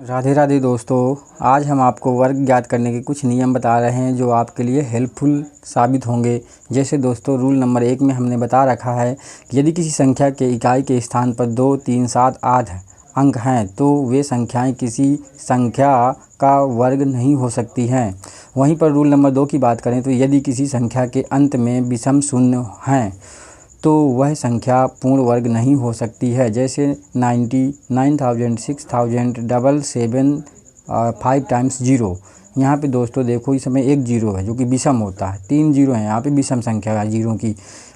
राधे राधे दोस्तों, आज हम आपको वर्ग ज्ञात करने के कुछ नियम बता रहे हैं जो आपके लिए हेल्पफुल साबित होंगे। जैसे दोस्तों, रूल नंबर 1 में हमने बता रखा है कि यदि किसी संख्या के इकाई के स्थान पर 2, 3, 7, 8 अंक हैं तो वे संख्याएं किसी संख्या का वर्ग नहीं हो सकती हैं। वहीं पर रूल नंबर 2 की बात करें तो यदि किसी संख्या के अंत में विषम शून्य हैं तो वह संख्या पूर्ण वर्ग नहीं हो सकती है। जैसे 90, 9000, 6000, 777, 5 टाइम्स 0। यहाँ पे दोस्तों देखो, इस समय एक जीरो है जो कि विषम होता है, 3 जीरो हैं यहाँ पे विषम संख्या है जीरो की,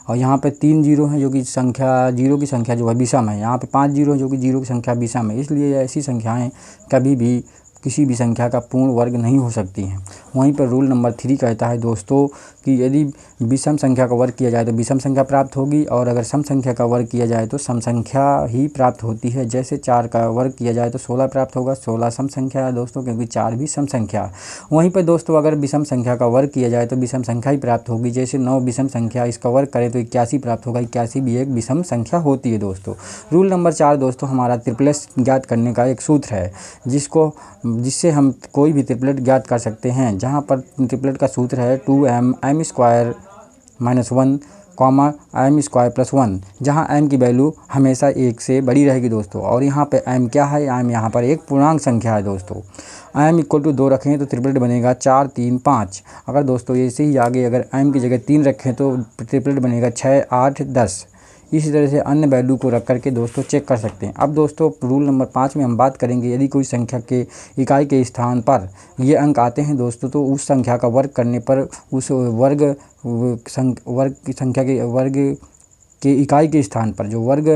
और यहाँ पे 3 जीरो हैं जो कि संख्या जीरो की संख्या जो है विषम है। यहाँ पे 5 जीरो है जो कि जीरो की संख्या विषम है। इसलिए ऐसी संख्याएँ कभी भी किसी भी संख्या का पूर्ण वर्ग नहीं हो सकती हैं। वहीं पर रूल नंबर 3 कहता है दोस्तों कि यदि विषम संख्या का वर्ग किया जाए तो विषम संख्या प्राप्त होगी, और अगर सम संख्या का वर्ग किया जाए तो सम संख्या ही प्राप्त होती है। जैसे 4 का वर्ग किया जाए तो 16 प्राप्त होगा। 16 सम संख्या है दोस्तों, क्योंकि 4 भी सम संख्या है। वहीं पर दोस्तों, अगर विषम संख्या का वर्ग किया जाए तो विषम संख्या ही प्राप्त होगी। जैसे 9 विषम संख्या, इसका वर्ग करें तो 81 प्राप्त होगा। 81 भी एक विषम संख्या होती है दोस्तों। रूल नंबर 4 दोस्तों हमारा ट्रिपलेट ज्ञात करने का एक सूत्र है, जिससे हम कोई भी ट्रिपलेट ज्ञात कर सकते हैं। जहाँ पर ट्रिपलेट का सूत्र है 2m m² - 1 m² + 1, जहाँ m की वैल्यू हमेशा 1 से बड़ी रहेगी दोस्तों। और यहाँ पे m क्या है? m यहाँ पर एक पूर्णांक संख्या है दोस्तों। m = 2 रखें तो ट्रिपलेट बनेगा 4, 3, 5। अगर दोस्तों ऐसे ही आगे अगर m की जगह 3 रखें तो ट्रिपलेट बनेगा 6, 8, 10। इसी तरह से अन्य वैल्यू को रख करके दोस्तों चेक कर सकते हैं। अब दोस्तों रूल नंबर 5 में हम बात करेंगे, यदि कोई संख्या के इकाई के स्थान पर ये अंक आते हैं दोस्तों तो उस संख्या का वर्ग करने पर उस वर्ग की संख्या के वर्ग के इकाई के स्थान पर जो वर्ग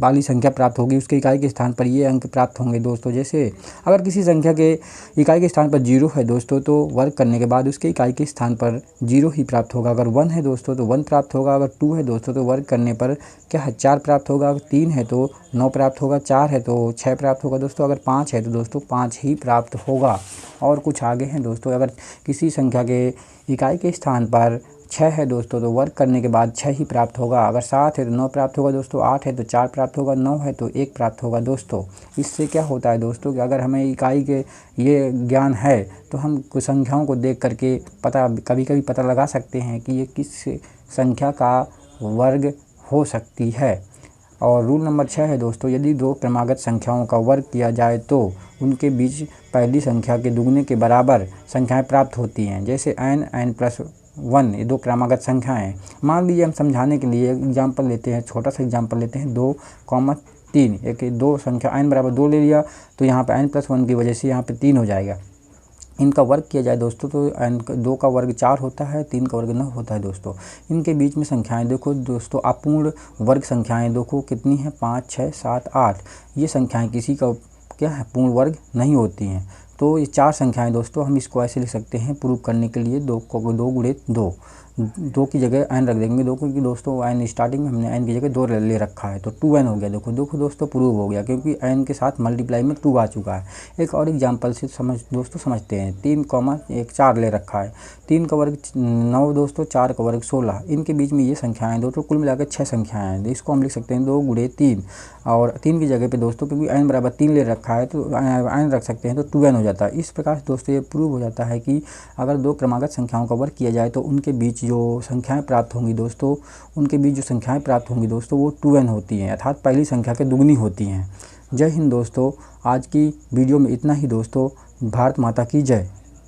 वाली संख्या प्राप्त होगी उसके इकाई के स्थान पर ये अंक प्राप्त होंगे दोस्तों। जैसे अगर किसी संख्या के इकाई के स्थान पर 0 है दोस्तों तो वर्ग करने के बाद उसके इकाई के स्थान पर 0 ही प्राप्त होगा। अगर 1 है दोस्तों तो 1 प्राप्त होगा। अगर 2 है दोस्तों तो वर्ग करने पर क्या है, 4 प्राप्त होगा। अगर 3 है तो 9 प्राप्त होगा। 4 है तो 6 प्राप्त होगा दोस्तों। अगर 5 है तो दोस्तों 5 ही प्राप्त होगा। और कुछ आगे हैं दोस्तों, अगर किसी संख्या के इकाई के स्थान पर 6 है दोस्तों तो वर्ग करने के बाद 6 ही प्राप्त होगा। अगर 7 है तो 9 प्राप्त होगा दोस्तों। 8 है तो 4 प्राप्त होगा। 9 है तो 1 प्राप्त होगा दोस्तों। इससे क्या होता है दोस्तों कि अगर हमें इकाई के ये ज्ञान है तो हम कुछ संख्याओं को देख करके कभी कभी पता लगा सकते हैं कि ये किस संख्या का वर्ग हो सकती है। और रूल नंबर 6 है दोस्तों, यदि 2 क्रमागत संख्याओं का वर्ग किया जाए तो उनके बीच पहली संख्या के दुगने के बराबर संख्याएं प्राप्त होती हैं। जैसे n+1 ये 2 क्रमागत संख्याएं हैं। मान लीजिए हम समझाने के लिए एग्जाम्पल लेते हैं, छोटा सा एग्जाम्पल लेते हैं 2, 3। एक 2 संख्या n = 2 ले लिया तो यहाँ पे n+1 की वजह से यहाँ पे 3 हो जाएगा। इनका वर्ग किया जाए दोस्तों तो 2 का वर्ग 4 होता है, 3 का वर्ग 9 होता है दोस्तों। इनके बीच में संख्याएं देखो दोस्तों, अपूर्ण वर्ग संख्याएं देखो कितनी हैं, 5, 6, 7, 8। ये संख्याएं किसी का क्या है, पूर्ण वर्ग नहीं होती हैं। तो ये 4 संख्याएं दोस्तों हम इसको ऐसे लिख सकते हैं प्रूव करने के लिए, 2 × 2, 2 की जगह n रख देंगे। 2 क्योंकि दोस्तों n स्टार्टिंग में हमने n की जगह 2 ले रखा है तो 2n हो गया। देखो दोस्तों प्रूव हो गया, क्योंकि n के साथ मल्टीप्लाई में 2 आ चुका है। एक और एग्जांपल से समझते हैं। 3, 1, 4 ले रखा है। 3 का वर्ग 9 दोस्तों, 4 का वर्ग 16। इनके बीच में ये संख्याएँ दोस्तों कुल मिलाकर 6 संख्याएँ हैं। इसको हम लिख सकते हैं 2 × 3, और 3 की जगह पे दोस्तों क्योंकि n = 3 ले रखा है तो n रख सकते हैं तो 2n हो जाता है। इस प्रकार से दोस्तों ये प्रूव हो जाता है कि अगर 2 क्रमागत संख्याओं का वर्ग किया जाए तो उनके बीच जो संख्याएं प्राप्त होंगी दोस्तों वो 2n होती हैं, अर्थात पहली संख्या के दुगनी होती हैं। जय हिंद दोस्तों। आज की वीडियो में इतना ही दोस्तों। भारत माता की जय।